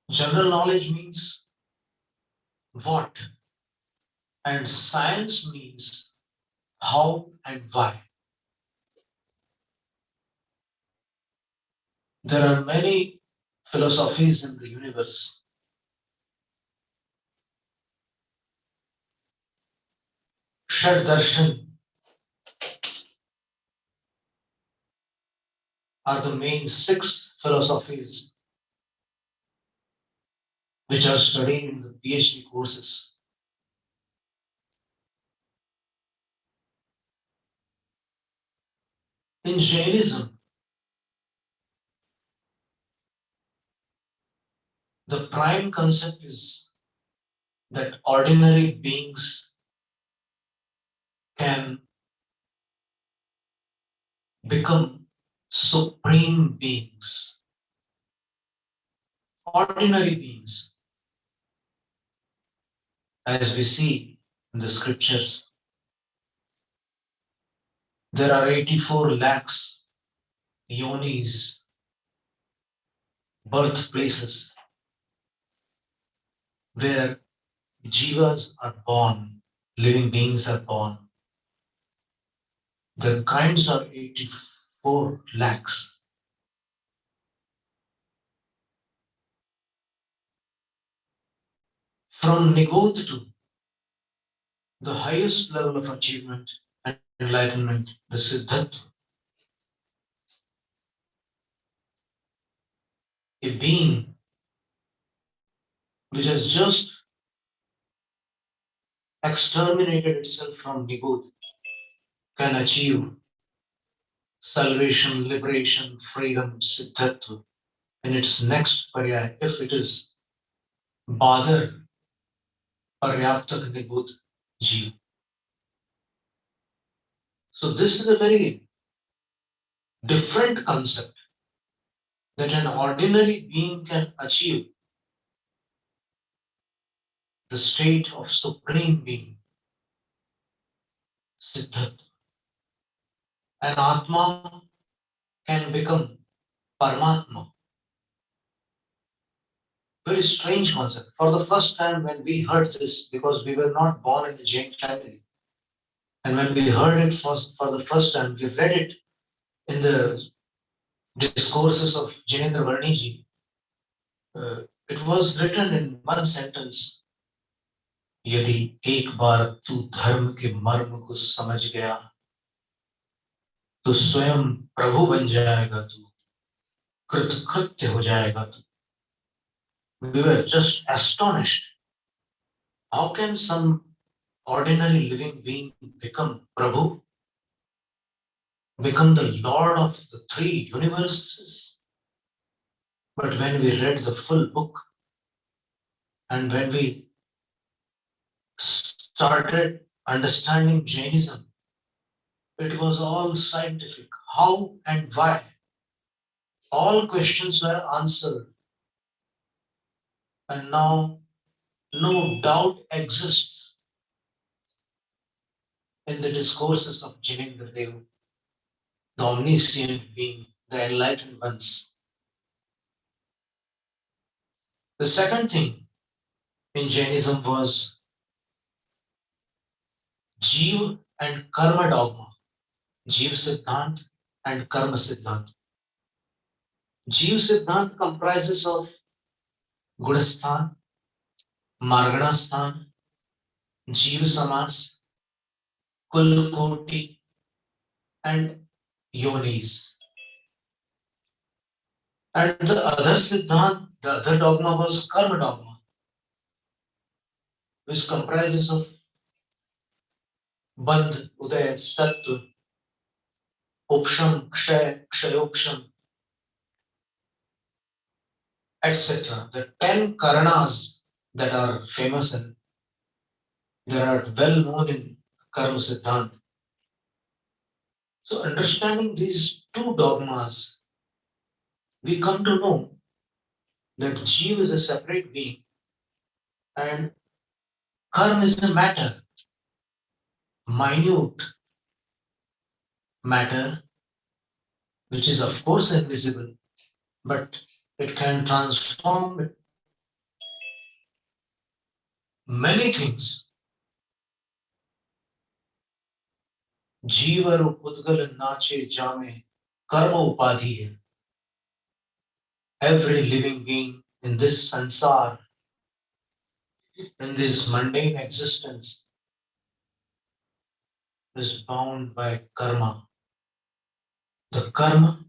General knowledge means what, and science means how and why. There are many philosophies in the universe. Shad Darshan are the main six philosophies which are studied in the PhD courses. In Jainism, the prime concept is that ordinary beings can become supreme beings. Ordinary beings, as we see in the scriptures, there are 84 lakhs yonis, birthplaces, where jivas are born, living beings are born. The kinds are 84 lakhs. From Nigodh to the highest level of achievement and enlightenment, the Siddhartha, a being which has just exterminated itself from Nigodh, can achieve salvation, liberation, freedom, Siddhartha in its next paryaya, if it is Badar Paryaptak Nigodh Jeev. So this is a very different concept that an ordinary being can achieve the state of supreme being, Siddhartha. An Atma can become Paramatma. Very strange concept. For the first time when we heard this, because we were not born in a Jain family, and when we heard it for the first time, we read it in the discourses of Jinendra Varniji. It was written in one sentence. यदि एक बार तू धर्म के मर्म को समझ गया तो स्वयं प्रभु बन जाएगा तू कृतकृत्य हो जाएगा तू. We were just astonished. How can some ordinary living being become Prabhu, become the Lord of the three universes? But when we read the full book and when we started understanding Jainism, it was all scientific. How and why? All questions were answered. And now no doubt exists in the discourses of Jinendra Dev, the omniscient being, the enlightened ones. The second thing in Jainism was Jeev and Karma Dogma. Jeev Siddhant and Karma Siddhant. Jeev Siddhant comprises of Gudasthan, Marganasthan, Jeev Samas, Kulkoti, and Yonis. And the other Siddhant, the other dogma was Karma Dogma, which comprises of Bandh, Uday, Sattva, Upsham, Kshay, Kshayopsham, etc. The 10 Karanas that are famous and that are well known in Karma Siddhant. So understanding these two dogmas, we come to know that Jeev is a separate being and Karma is a matter, minute matter, which is of course invisible, but it can transform many things. जीवर पुद्गल नाचे जामे कर्म उपाधि है. Every living being in this sansar, in this mundane existence, is bound by karma. The karma,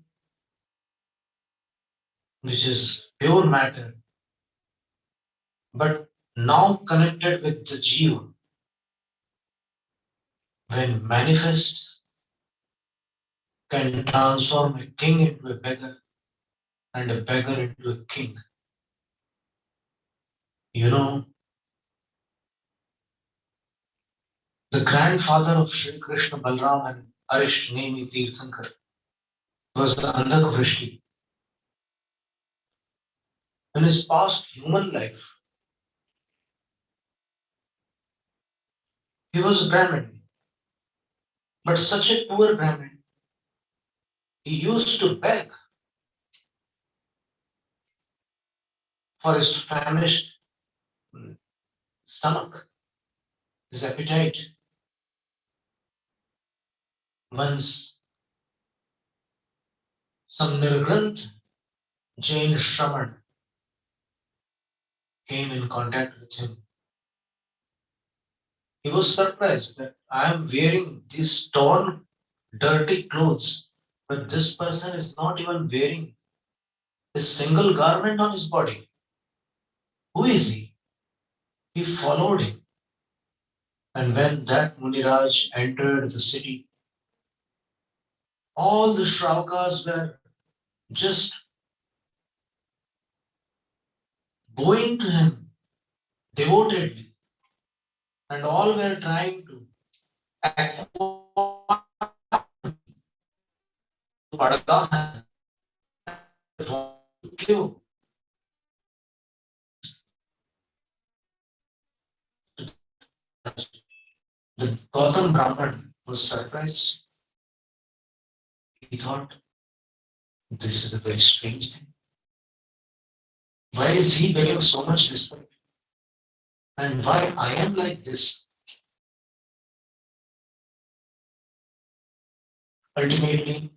which is pure matter, but now connected with the Jeev, when manifests, can transform a king into a beggar and a beggar into a king. You know, the grandfather of Sri Krishna Balram and Arish Nemi Tirthankar was the Andhak. In his past human life, he was a Brahmin, but such a poor Brahmin. He used to beg for his famished stomach, his appetite. Once, some Nirgranth Jain Shraman came in contact with him. He was surprised that I am wearing these torn, dirty clothes, but this person is not even wearing a single garment on his body. Who is he? He followed him. And when that Muniraj entered the city, all the Shravakas were just bowing to him devotedly, and all were trying to acquire the Gautam Brahman was surprised. He thought, this is a very strange thing. Why is he getting so much respect? And why I am like this? Ultimately,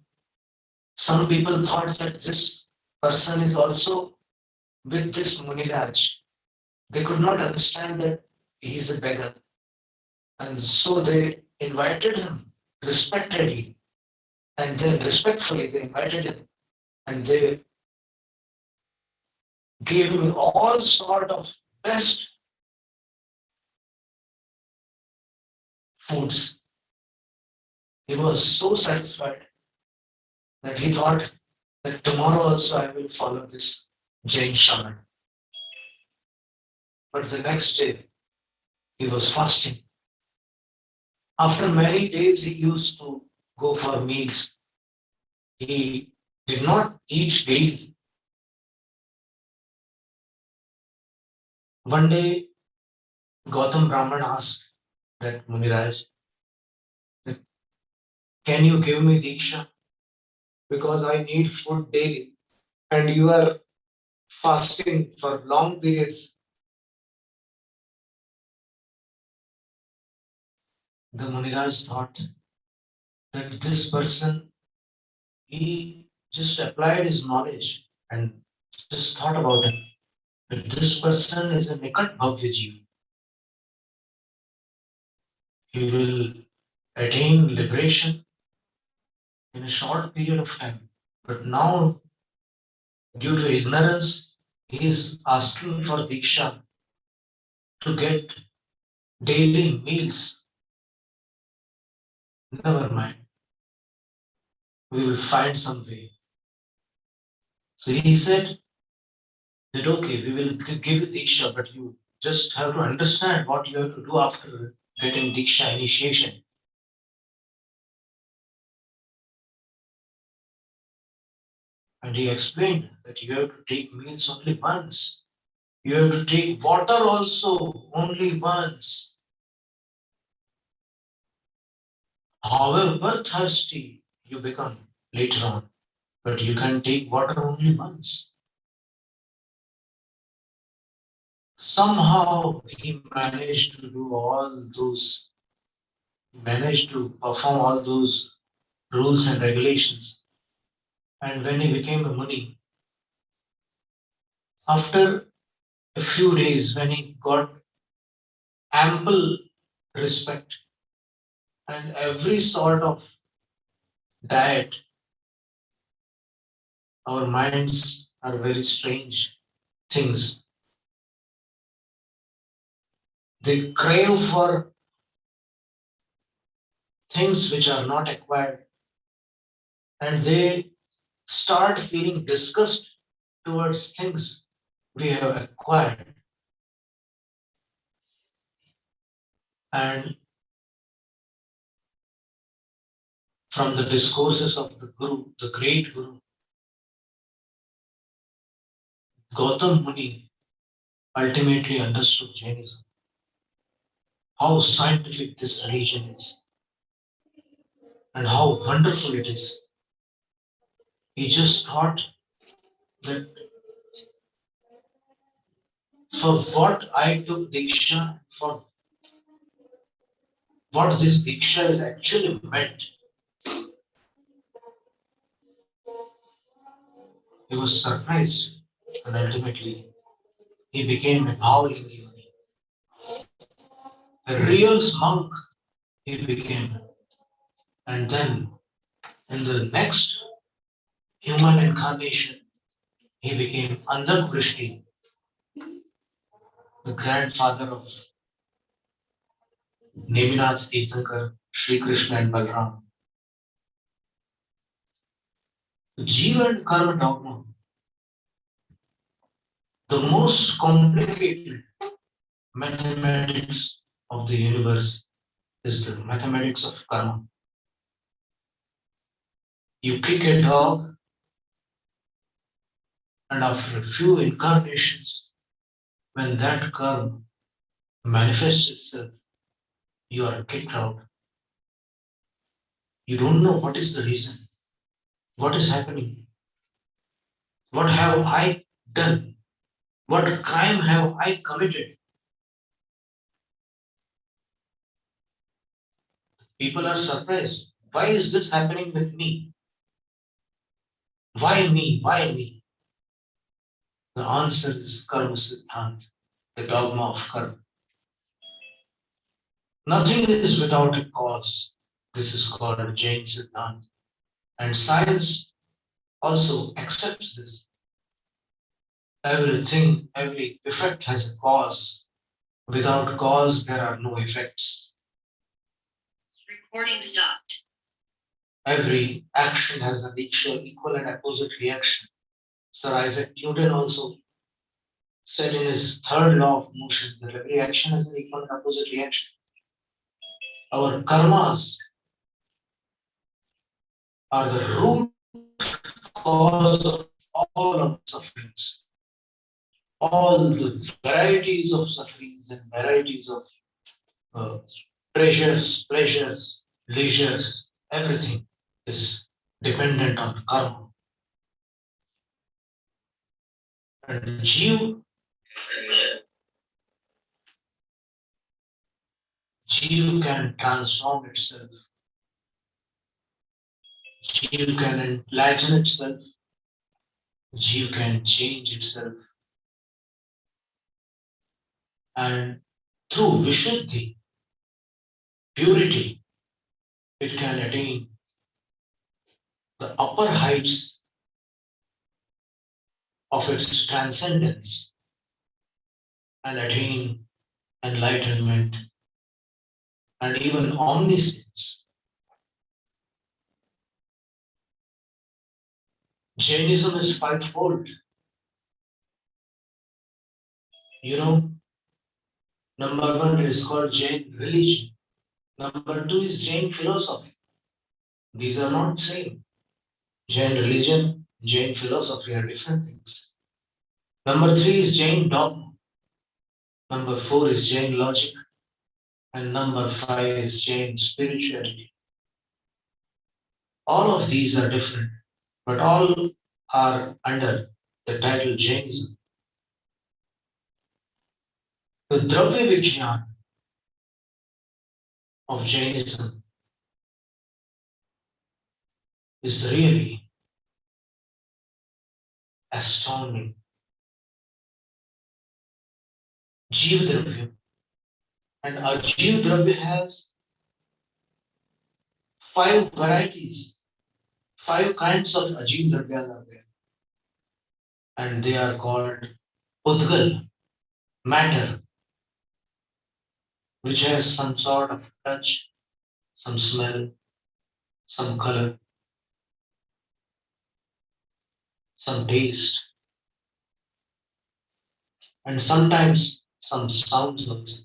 some people thought that this person is also with this Muniraj. They could not understand that he is a beggar. And so they invited him respectedly. And then respectfully they invited him. And they gave him all sort of best foods. He was so satisfied that he thought that tomorrow also I will follow this Jain shaman. But the next day he was fasting. After many days he used to go for meals. He did not eat daily. One day Gautam Brahman asked that Muniraj, can you give me Diksha? Because I need food daily and you are fasting for long periods. The Muniraj thought that this person, he just applied his knowledge and just thought about him. That this person is a Nikat Bhavya Jeev. He will attain liberation in a short period of time. But now, due to ignorance, he is asking for Diksha to get daily meals. Never mind. We will find some way. So he said that okay, we will give you Diksha, but you just have to understand what you have to do after getting Diksha initiation. And he explained that you have to take meals only once. You have to take water also only once. However thirsty you become later on, but you can take water only once. Somehow he managed to do all those, managed to perform all those rules and regulations. And when he became a Muni, after a few days, when he got ample respect and every sort of diet, our minds are very strange things. They crave for things which are not acquired, and they start feeling disgust towards things we have acquired. And from the discourses of the Guru, the great Guru, Gautam Muni ultimately understood Jainism, how scientific this religion is, and how wonderful it is. He just thought that for what I took Diksha, for what this Diksha is actually meant, he was surprised, and ultimately he became a Bhavalingi Muni. A real monk he became. And then in the next human incarnation, he became Andhakrushti, the grandfather of Neminath Tirthankar, Sri Krishna and Balaram. The Jeev and Karma dogma, the most complicated mathematics of the universe, is the mathematics of karma. You kick a dog, and after a few incarnations, when that karma manifests itself, you are kicked out. You don't know what is the reason. What is happening? What have I done? What crime have I committed? People are surprised. Why is this happening with me? Why me? Why me? The answer is Karma Siddhant, the dogma of karma. Nothing is without a cause. This is called Jain Siddhant. And science also accepts this. Everything, every effect has a cause. Without cause, there are no effects. Recording stopped. Every action has an equal and opposite reaction. Sir Isaac Newton also said in his third law of motion that every action has an equal and opposite reaction. Our karmas are the root cause of all of sufferings, all the varieties of sufferings and varieties of uh, pleasures, leisures, everything is dependent on karma. And Jeev can transform itself. Jeev can enlighten itself. Jeev can change itself. And through Vishuddhi, purity, it can attain the upper heights of its transcendence and attain enlightenment and even omniscience. Jainism is fivefold. You know, number one is called Jain religion. Number two is Jain philosophy. These are not same. Jain religion, Jain philosophy are different things. Number three is Jain dogma. Number four is Jain logic. And number five is Jain spirituality. All of these are different, but all are under the title Jainism. The Dravya Vijnan of Jainism is really astounding. Jeev Dravya. And our Jeev Dravya has 5 varieties, 5 kinds of Ajeev Dravyas are there. And they are called Udgal, matter, which has some sort of touch, some smell, some color, some taste, and sometimes some sounds also.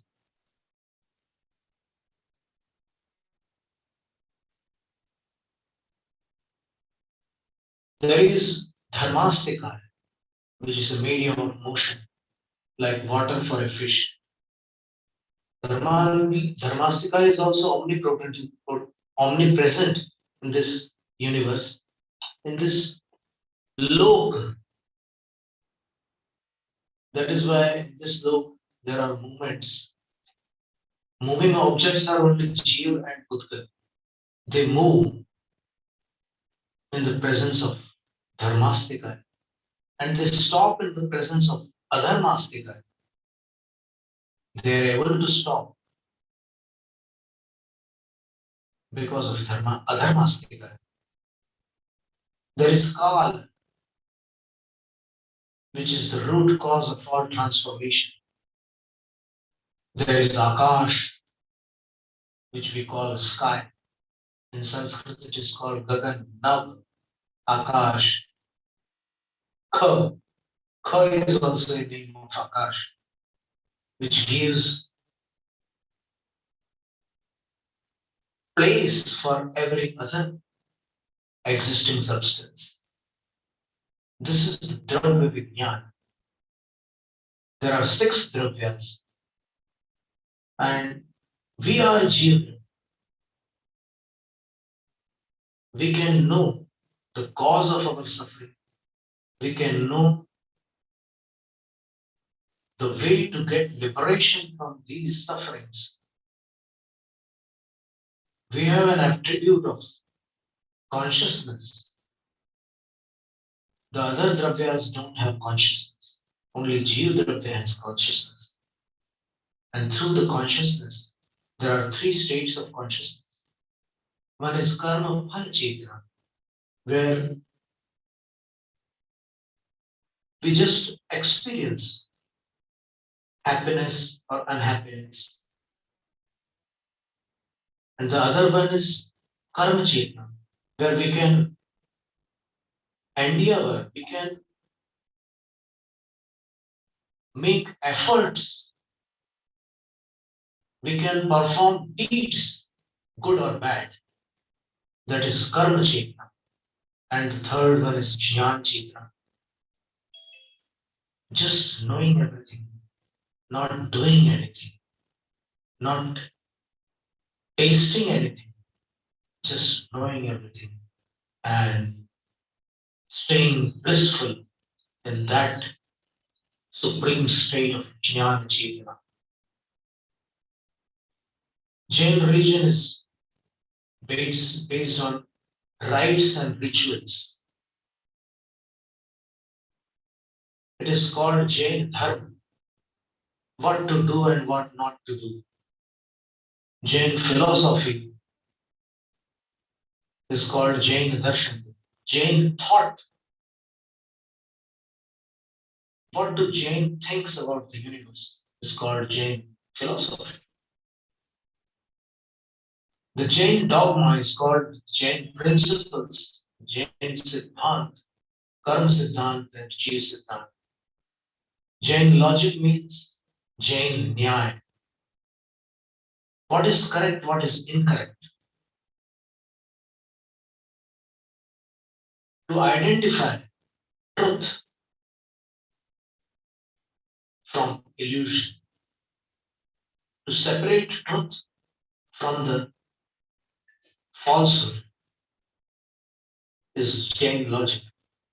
There is Dharmastika, which is a medium of motion, like water for a fish. Dharmastika is also omnipresent in this universe, in this lok. That is why in this lok there are movements. Moving objects are only Jeev and Udgal. They move in the presence of Dharmastika and they stop in the presence of Adharmastika. They are able to stop because of Adharmastika. There is Kal, which is the root cause of all transformation. There is Akash, which we call sky. In Sanskrit, it is called Gagan, Nav, Akash. Kha. Kha is also a name of Akash, which gives place for every other existing substance. This is the Dravya Vijnan. There are 6 Dravyas, and we are Jeev. We can know the cause of our suffering. We can know the way to get liberation from these sufferings. We have an attribute of consciousness. The other Dravyas don't have consciousness. Only Jeev Dravya has consciousness. And through the consciousness, there are 3 states of consciousness. One is Karma Phala Chetana, where we just experience happiness or unhappiness. And the other one is Karma Chetana, where we can endeavor, we can make efforts, we can perform deeds, good or bad. That is Karma Chetana. And the third one is Jnana Chetana, just knowing everything, not doing anything, not tasting anything, just knowing everything and staying blissful in that supreme state of Jnana Chetana. Jain religion is based on rites and rituals. It is called Jain Dharma, what to do and what not to do. Jain philosophy is called Jain Darshan. Jain thought. What do Jain thinks about the universe is called Jain philosophy. The Jain dogma is called Jain principles, Jain Siddhant, Karma Siddhant, and Jeev Siddhant. Jain logic means Jain Nyaya. What is correct, what is incorrect? To identify truth from illusion, to separate truth from the falsehood is Jain logic.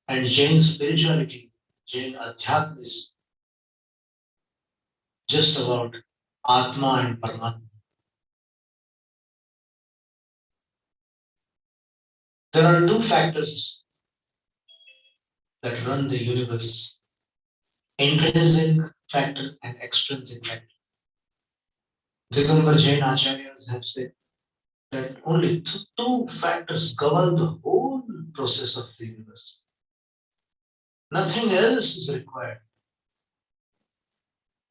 And Jain spirituality, Jain Adhyatma is just about Atma and Paramatma. There are two factors that run the universe: intrinsic factor and extrinsic factor. Digambar Jain Acharyas have said that only two factors govern the whole process of the universe. Nothing else is required.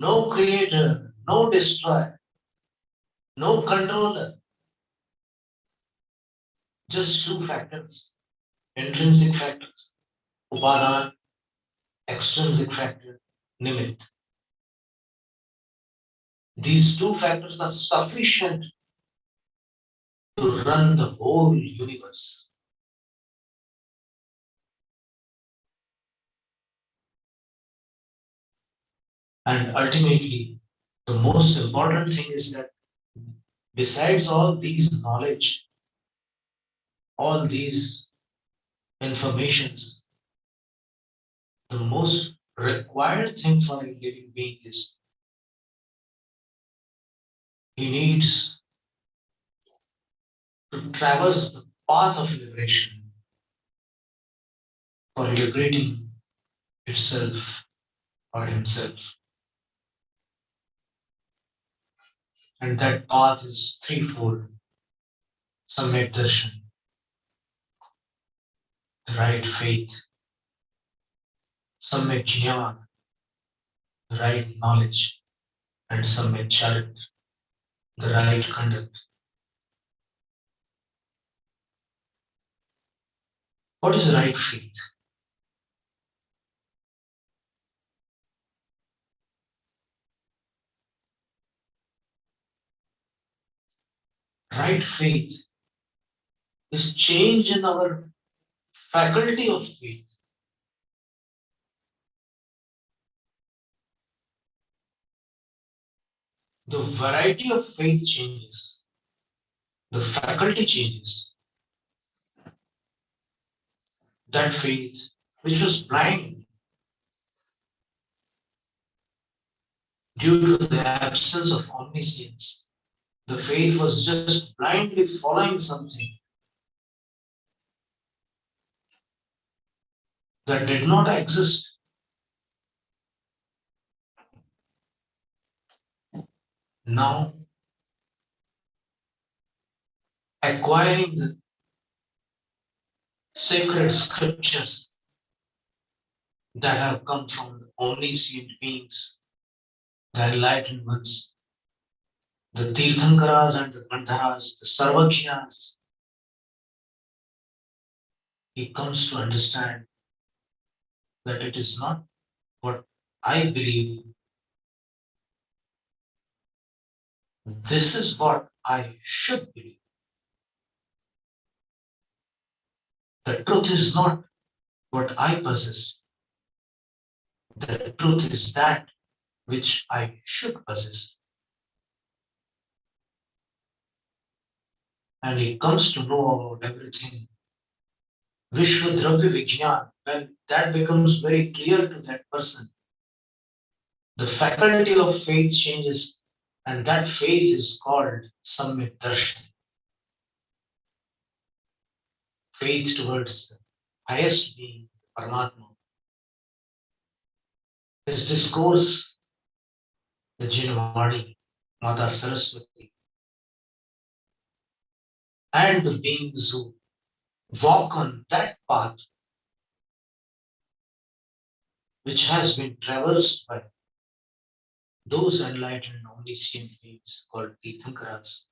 No creator, no destroyer, no controller. Just two factors: intrinsic factors, upadan, extrinsic factor, nimit. These two factors are sufficient to run the whole universe. And ultimately, the most important thing is that besides all these knowledge, all these informations, the most required thing for a living being is he needs to traverse the path of liberation for liberating itself or himself. And that path is threefold: Samyak Darshan, the right faith; Samyak Jnana, the right knowledge; and Samyak Charitra, the right conduct. What is right faith? Right faith is change in our faculty of faith. The variety of faith changes, the faculty changes. That faith, which was blind due to the absence of omniscience, the faith was just blindly following something that did not exist. Now, acquiring the sacred scriptures that have come from the omniscient beings, the enlightened ones, the Tirthankaras and the Gandharas, the Sarvajñas, he comes to understand that it is not what I believe, this is what I should believe. The truth is not what I possess, the truth is that which I should possess. And he comes to know about everything. Vishwadravya Vijnan, when that becomes very clear to that person, the faculty of faith changes, and that faith is called Samyak Darshan. Faith towards the highest being, Paramatma. His discourse, the Jinvadi, Mata Saraswati, and the beings who walk on that path which has been traversed by those enlightened omniscient beings called Tirthankaras.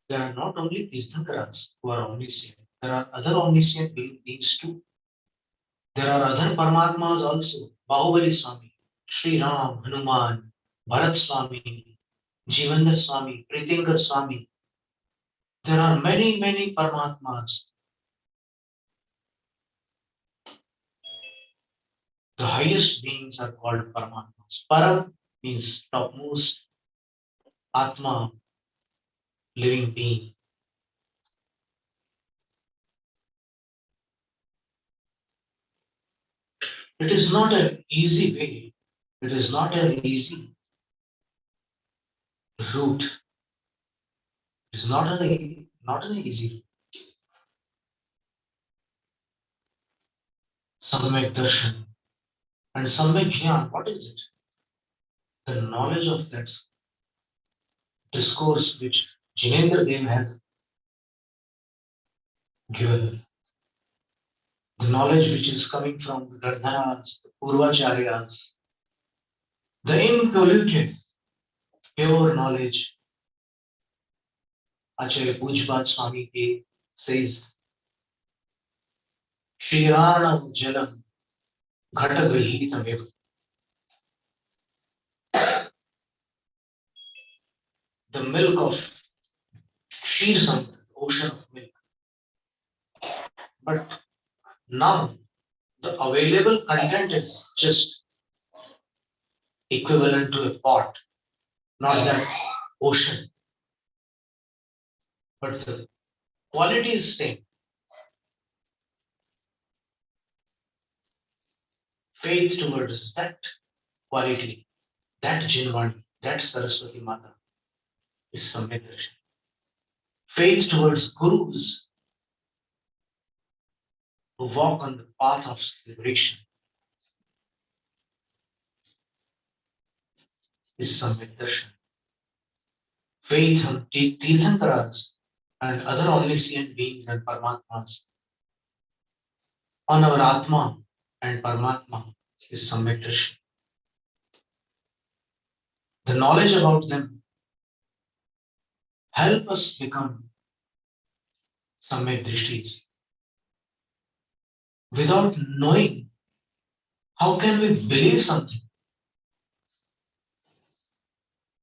There are not only Tirthankaras who are omniscient, there are other omniscient beings too. There are other Paramatmas also: Bahubali Swami, Sri Ram, Hanuman, Bharat Swami, Jivandar Swami, Pritinkar Swami. There are many, many Paramatmas. The highest beings are called Paramatmas. Param means topmost, Atma, living being. It is not an easy way. It is not an easy route is not an easy. Samyak darshan and samyak jnana. What is it? The knowledge of that discourse which Jinendra Dev has given, the knowledge which is coming from the Gardhanas, the Purvacharyas, the impolluted, pure knowledge. Acharya Pujpat Swami Dev says, Shirana Jalam Ghatagrihitam. The milk of Shir Samudra, ocean of milk. But now the available content is just equivalent to a pot, not that ocean. But the quality is same. Faith towards that quality, that Jinvani, that Saraswati Mata is Samyak Darshan. Faith towards gurus who walk on the path of liberation is Samyak Darshan. Faith on Tirthankaras and other omniscient beings and Paramatmas on our Atma and Paramatma is Samyak Darshan. The knowledge about them help us become Samyak Drishtis. Without knowing, how can we believe something?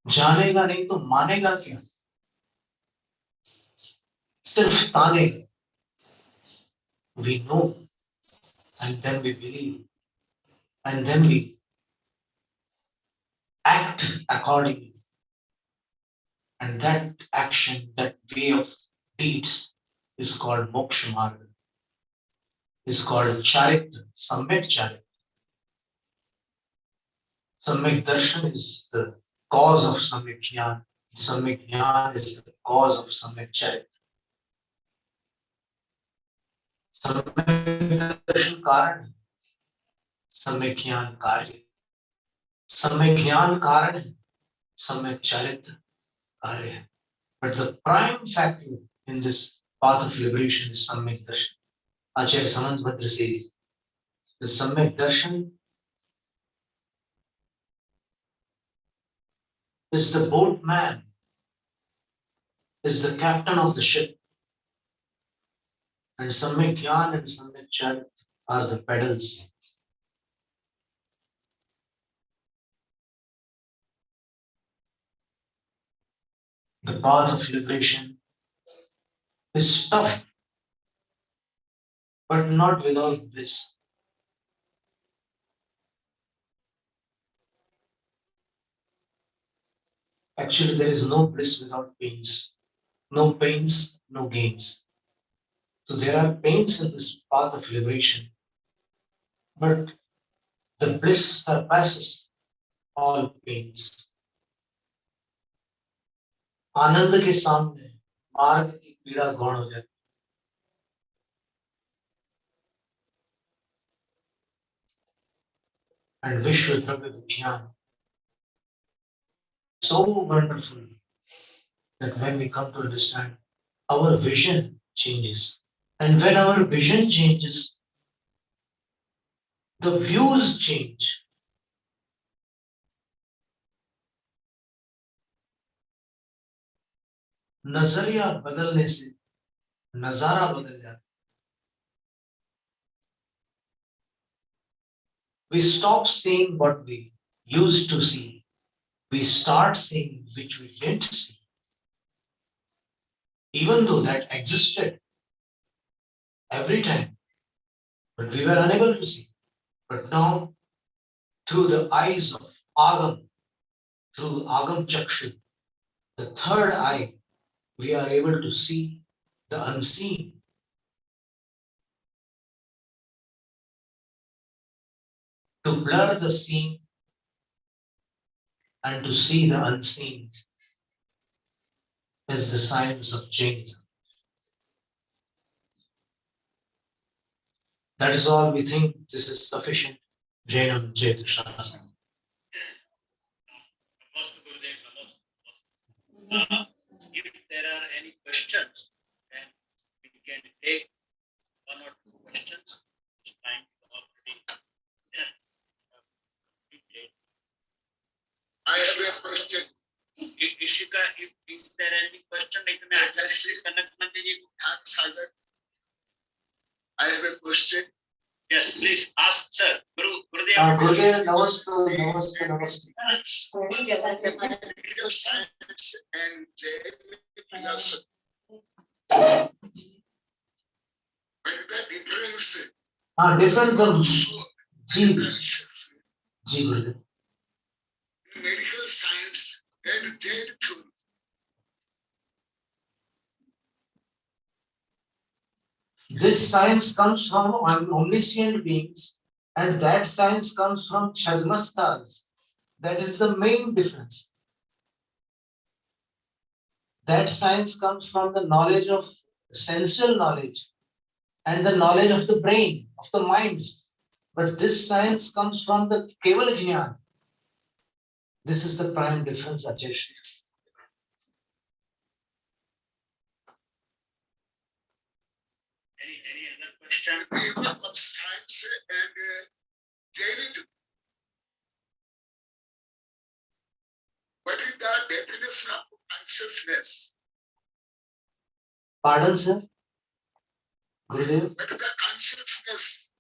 जानेगा नहीं तो मानेगा क्या? सिर्फ तानेगा. We know and then we believe and then we act accordingly. And that action, that way of deeds is called moksha marga, is called charitra, samyak charitra. Samyak darshan is the cause of samyak jnana. Samyak jnana is the cause of samyak charitra. Samyak darshan karan hai, samyak jnana karya. Samyak jnana karan hai, samyak charitra karya hai. But the prime factor in this path of liberation is samyak darshan. Acharya Sanat says, the samyak darshan is the boatman, is the captain of the ship, and samyak jnana and samyak charita are the pedals. The path of liberation is tough, but not without bliss. Actually, there is no bliss without pains. No pains, no gains. So there are pains in this path of liberation, but the bliss surpasses all pains. आनंद के सामने मार्ग की पीड़ा गौण हो जाती. And Vishwa Dravya Vijnana so wonderful that when we come to understand, our vision changes. And when our vision changes, the views change. नजरिया बदलने से नजारा बदल जाता. We stop seeing what we used to see. We start seeing which we didn't see. Even though that existed every time, but we were unable to see. But now, through the eyes of Agam, through Agam Chakshu, the third eye, we are able to see the unseen. To blur the seen and to see the unseen is the science of Jainism. That is all we think this is sufficient. Jainam Chetu Shasana. If there are any questions, then we can take one or two questions. Time already. I have a question. Ishika, if there are any question, I have a question. Yes, please ask, sir. Gurudev. Gurudev, namaste. Medical science and philosophy. What is the difference? Different than Jeev. Jeev. Medical science and Jain theory. This science comes from omniscient beings, and that science comes from Chadmastas. That is the main difference. That science comes from the knowledge of sensual knowledge and the knowledge of the brain, of the mind. But this science comes from the Keval Jnana. This is the prime difference, Ajesh. Any other question? Of science and Jainism. What is the definition of consciousness? Pardon, sir? Gurudev? What is the consciousness?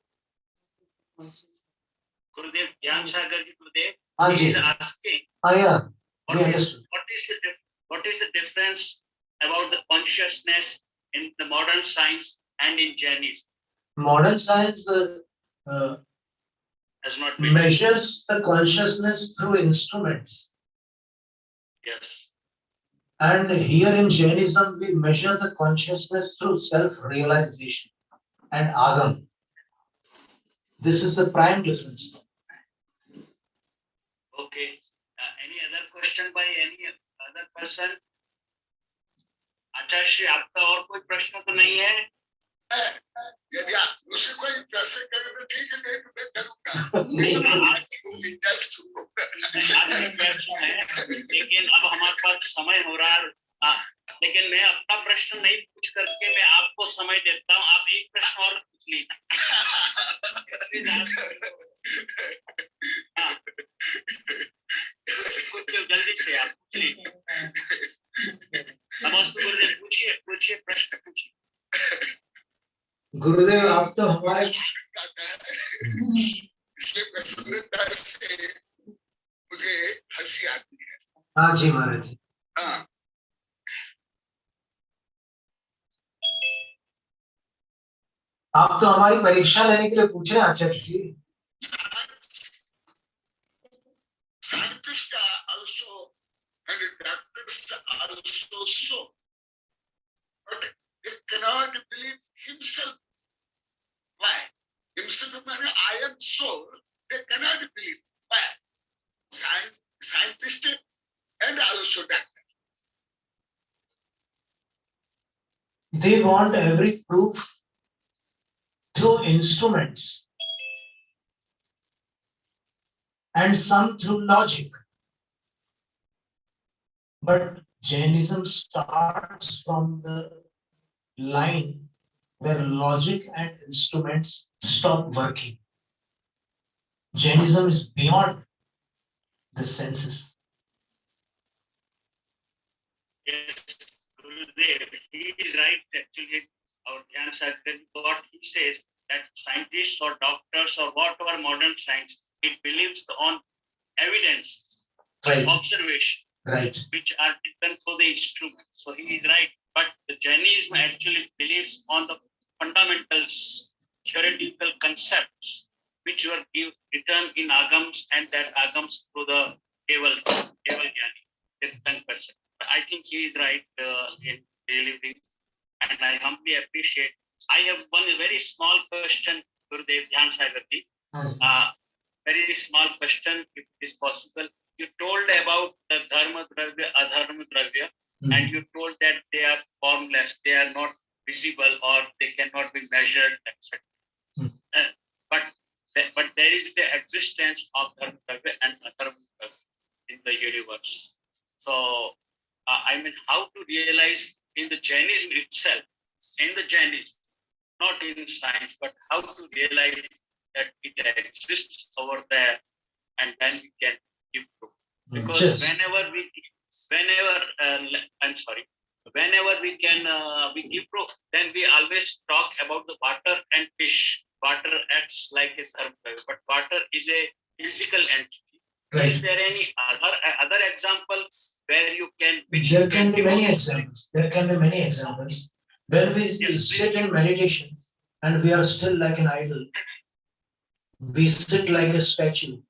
Gurudev, Jnana Sagar ji Gurudev, he is asking. Yeah. What is the difference about the consciousness in the modern science and in Jainism? Modern science has not measures the consciousness through instruments. Yes. And here in Jainism, we measure the consciousness through self-realization and agam. This is the prime difference. Okay. Any other question by any other person? आचार्य श्री आपका और कोई प्रश्न तो नहीं है? यदि आप मुझसे कोई प्रश्न करें तो ठीक है, नहीं तो मैं करूँगा। लेकिन अब हमारे पास समय हो रहा है, लेकिन मैं अपना प्रश्न नहीं पूछ करके मैं आपको समय देता हूँ, आप एक प्रश्न और पूछ लीजिए। कुछ जल्दी से आप पूछ लीजिए। नमस्ते गुरुदेव, पूछिए प्रश्न पूछिए। गुरुदेव, आप तो हमारे इसलिए प्रसन्नता से मुझे हंसी आती है। हाँ जी महाराज जी। हाँ। आप तो हमारी परीक्षा लेने के लिए पूछे आचार्य जी। Scientists are also and doctors are also so, but they cannot believe himself. Why? Himself means I am so. They cannot believe. Why? Scientist and also doctor. They want every proof through instruments and some through logic. But Jainism starts from the line where logic and instruments stop working. Jainism is beyond the senses. Yes, Gurudev, he is right. Actually, our Jnana Sagar, what he says, that scientists or doctors or whatever modern science, it believes on evidence, Right. observation, Right. which are taken through the instrument. So he is right. But the Jainism actually believes on the fundamentals, theoretical concepts, which were written in agams, and that agams through the Keval Jnani, the 10%. I think he is right in delivering, and I humbly appreciate. I have one very small question, Gurudev Jnana Sagar ji. Very small question, if it is possible. You told about the dharma dravya, adharma dravya. and you told that they are formless, they are not visible, or they cannot be measured, etc. But there is the existence of Dharma Dravya and Adharma Dravya in the universe. So I mean, how to realize in the Jainism itself, in the Jainism, not in science, but how to realize that it exists over there, and then we can give proof. Because whenever we give proof, then we always talk about the water and fish. Water acts like a Dharma, but water is a physical entity. Right. Is there any other examples where you can? There can be many examples. There can be many examples. When we sit in meditation and we are still like an idol, we sit like a statue.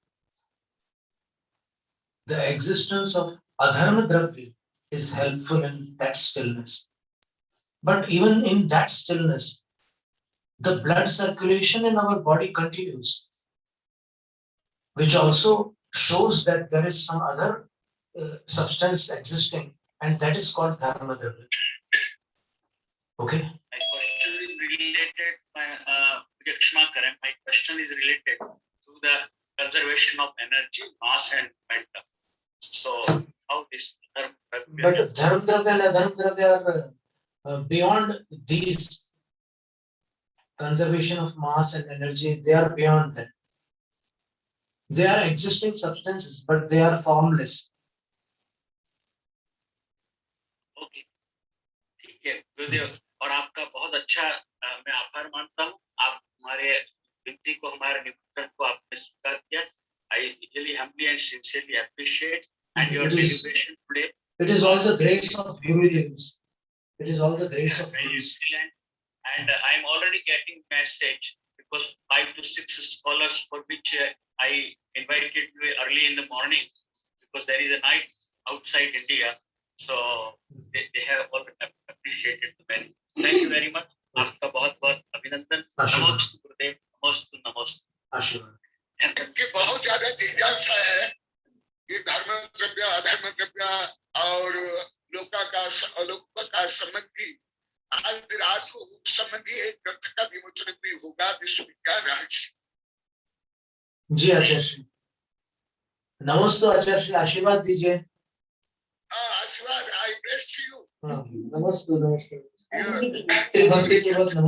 The existence of Adharma Dravya is helpful in that stillness. But even in that stillness, the blood circulation in our body continues, which also shows that there is some other substance existing, and that is called Dharma Dravya. Okay. My question is related. My question is related to the conservation of energy, mass, and momentum. So, how this Dharma Dravya? But Dharma Dravya and Adharma Dravya are beyond these. Conservation of mass and energy, they are beyond that. They are existing substances, but they are formless. Okay. ठीक है, गुरुदेव, और आपका बहुत अच्छा मैं आभार मानता हूँ. आप हमारे विनती को, हमारे निमंत्रण को आपने स्वीकार किया. I really humbly and sincerely appreciate and your deliberation today. It is all the grace of Gurudev. It is all the grace of Guru. And I'm already getting message because 5 to 6 scholars for which I invited you early in the morning, because there is a night outside India. So they have already appreciated the many. Thank you very much. आपका बहुत-बहुत अभिनंदन. नमस्ते गुरुदेव. नमस्ते नमस्ते. आशीर्वाद. कि बहुत ज्यादा जिज्ञासा है ये धर्म द्रव्य अधर्म द्रव्य और लोका का संबंधी. आज रात को संबंधी एक ग्रंथ का विमोचन भी होगा, विश्व विज्ञान रहस्य. जी आचार्य, नमस्ते आचार्य, आशीर्वाद दीजिए. आशीर्वाद. आई ब्लेस यू. नमस्ते नमस्ते.